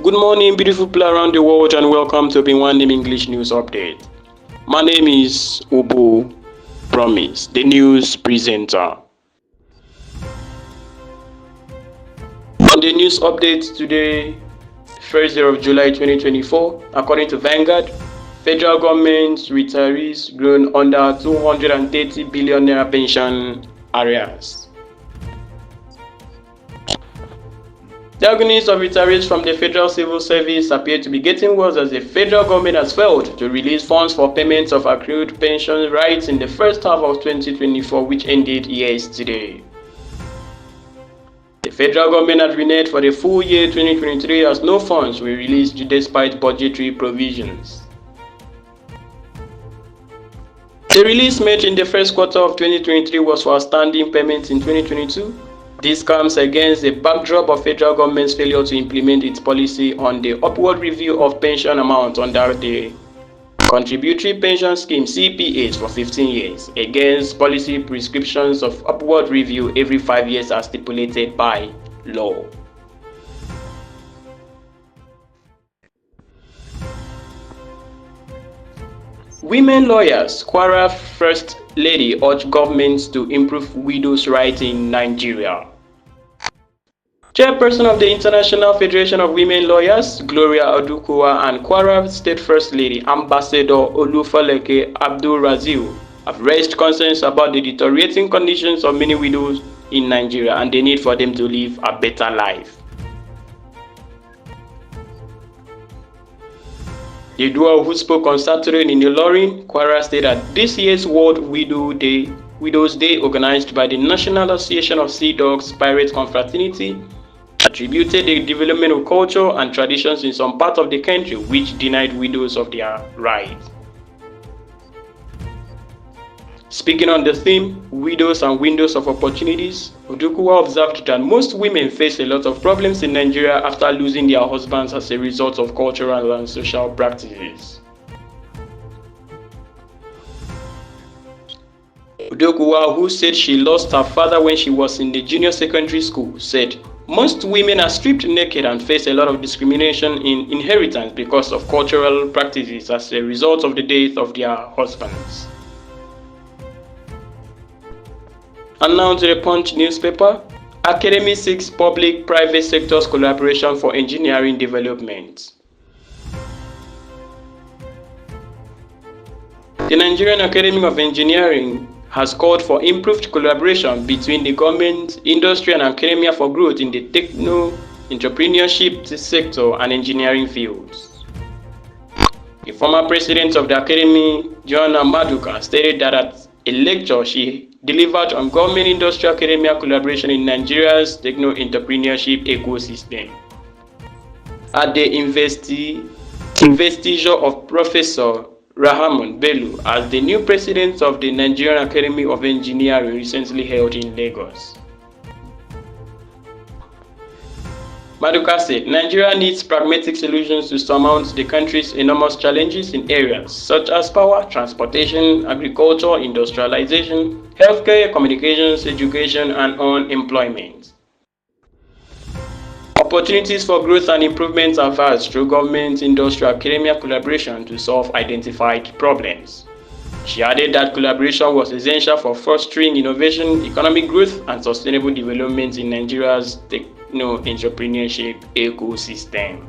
Good morning, beautiful people around the world, and welcome to Obinwannem English News Update. My name is Ubu Promise, the news presenter. On the news update today, 1st day of July 2024, according to Vanguard, federal government retirees grown under 230 billion naira pension arrears. The agonies of retirees from the Federal Civil Service appear to be getting worse as the federal government has failed to release funds for payments of accrued pension rights in the first half of 2024, which ended yesterday. The federal government has reneged for the full year 2023 as no funds were released despite budgetary provisions. The release made in the first quarter of 2023 was for outstanding payments in 2022. This comes against the backdrop of federal government's failure to implement its policy on the upward review of pension amounts under the Contributory Pension Scheme (CPS) for 15 years, against policy prescriptions of upward review every 5 years as stipulated by law. Women lawyers, Kwara First Lady urge governments to improve widows' rights in Nigeria. Chairperson of the International Federation of Women Lawyers, Gloria Odukowa, and Kwara State First Lady, Ambassador Olufaleke Abdul-Raziu, have raised concerns about the deteriorating conditions of many widows in Nigeria and the need for them to live a better life. The duo who spoke on Saturday in Ilorin, Kwara stated that this year's World Widows Day, organized by the National Association of Sea Dogs Pirates Confraternity, attributed the development of culture and traditions in some parts of the country which denied widows of their rights. Speaking on the theme, Widows and Windows of Opportunities, Odukowa observed that most women face a lot of problems in Nigeria after losing their husbands as a result of cultural and social practices. Odukowa, who said she lost her father when she was in the junior secondary school, said, "Most women are stripped naked and face a lot of discrimination in inheritance because of cultural practices as a result of the death of their husbands." And now to the Punch newspaper. Academy seeks public-private sectors collaboration for engineering development. The Nigerian Academy of Engineering has called for improved collaboration between the government, industry, and academia for growth in the techno-entrepreneurship sector and engineering fields. The former president of the Academy, Joanna Maduka, stated that at a lecture she delivered on government-industry academia collaboration in Nigeria's techno-entrepreneurship ecosystem. At the investiture of Professor Rahman Bello as the new president of the Nigerian Academy of Engineering recently held in Lagos. Maduka said, Nigeria needs pragmatic solutions to surmount the country's enormous challenges in areas such as power, transportation, agriculture, industrialization, healthcare, communications, education, and unemployment. Opportunities for growth and improvement are vast through government, industry, academia collaboration to solve identified problems. She added that collaboration was essential for fostering innovation, economic growth, and sustainable development in Nigeria's techno-entrepreneurship ecosystem.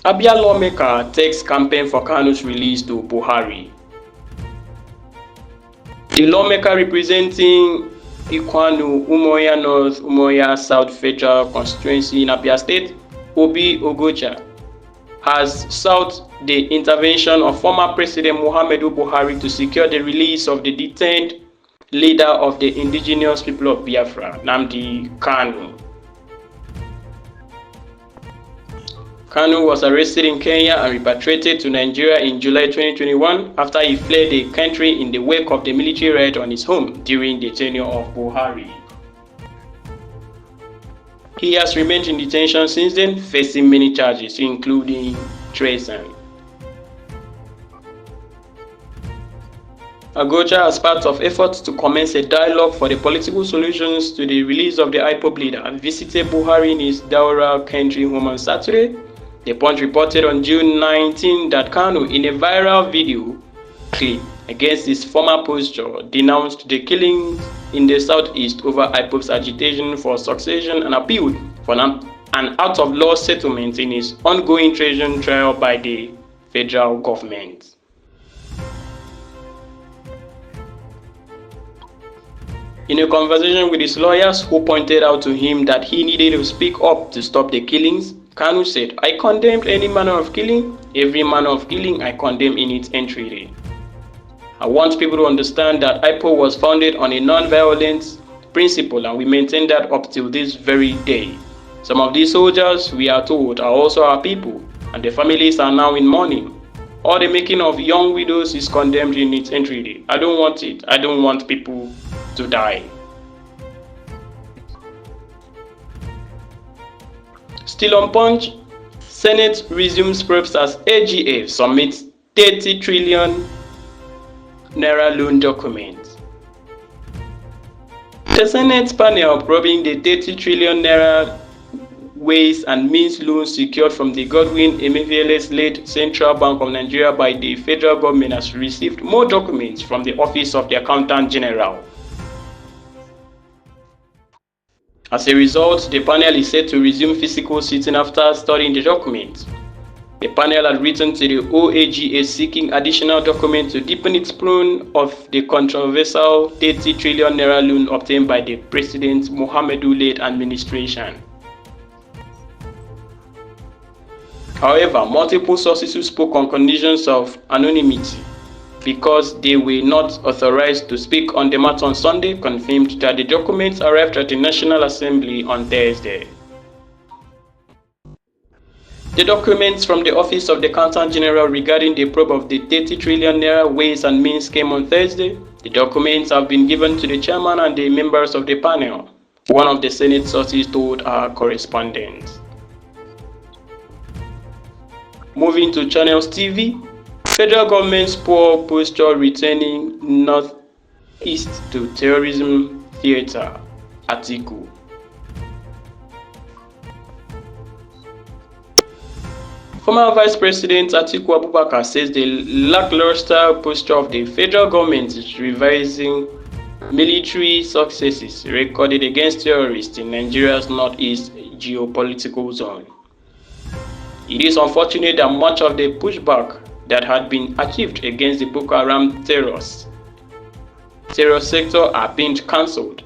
Abia lawmaker takes campaign for Kanu's release to Buhari. The lawmaker representing Ikwanụ Umuahia North, Umuahia South Federal Constituency in Abia State, Obi Ogoja, has sought the intervention of former President Muhammadu Buhari to secure the release of the detained leader of the indigenous people of Biafra, Nnamdi Kanu. Kanu was arrested in Kenya and repatriated to Nigeria in July 2021 after he fled the country in the wake of the military raid on his home during the tenure of Buhari. He has remained in detention since then, facing many charges, including treason. Agocha, as part of efforts to commence a dialogue for the political solutions to the release of the IPOB leader, visited Buhari in his Daura country home on Saturday. The Punch reported on June 19 that Kanu, in a viral video clip against his former posture, denounced the killings in the southeast over IPOB's agitation for succession and appealed for an out-of-law settlement in his ongoing treason trial by the federal government. In a conversation with his lawyers, who pointed out to him that he needed to speak up to stop the killings, Kanu said, "I condemned any manner of killing. Every manner of killing I condemn in its entirety. I want people to understand that IPOB was founded on a non-violence principle, and we maintain that up till this very day. Some of these soldiers, we are told, are also our people, and the families are now in mourning. All the making of young widows is condemned in its entirety. I don't want it. I don't want people to die." Still on Punch, Senate resumes probes as AGF submits 30 trillion naira loan document. The Senate panel probing the 30 trillion naira ways and means loans secured from the Godwin Emefiele's-led Central Bank of Nigeria by the federal government has received more documents from the Office of the Accountant General. As a result, the panel is set to resume physical sitting after studying the documents. The panel had written to the OAGA seeking additional documents to deepen its prone of the controversial 30 trillion naira loan obtained by the President Muhammadu-led administration. However, multiple sources who spoke on conditions of anonymity because they were not authorized to speak on the matter on Sunday confirmed that the documents arrived at the National Assembly on Thursday. The documents from the Office of the Accountant General regarding the probe of the 30 trillion naira ways and means came on Thursday. The documents have been given to the chairman and the members of the panel, one of the Senate sources told our correspondent. Moving to Channels TV, federal government's poor posture returning Northeast to terrorism theater, Atiku. Former Vice President Atiku Abubakar says the lackluster posture of the federal government is revising military successes recorded against terrorists in Nigeria's northeast geopolitical zone. It is unfortunate that much of the pushback that had been achieved against the Boko Haram terror sector are being cancelled,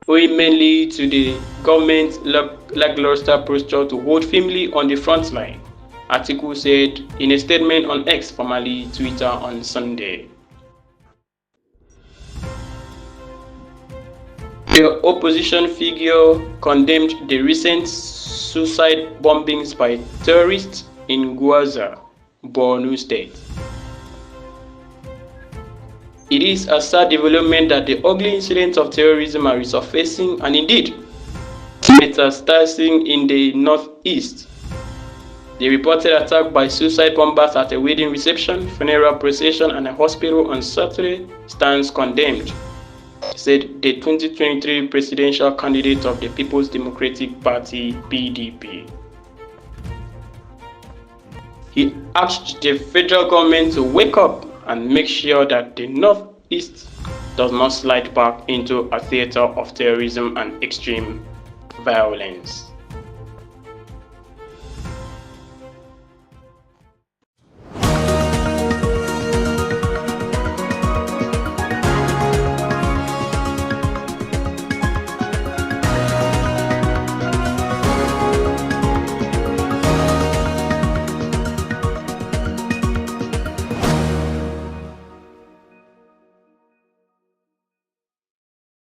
owing mainly to the government's lackluster posture to hold firmly on the front line, Atiku said in a statement on X, formerly Twitter, on Sunday. The opposition figure condemned the recent suicide bombings by terrorists in Gwaza, Borno State. It is a sad development that the ugly incidents of terrorism are resurfacing and indeed metastasizing in the northeast. The reported attack by suicide bombers at a wedding reception, funeral procession, and a hospital on Saturday stands condemned, said the 2023 presidential candidate of the People's Democratic Party (PDP). He asked the federal government to wake up and make sure that the Northeast does not slide back into a theater of terrorism and extreme violence.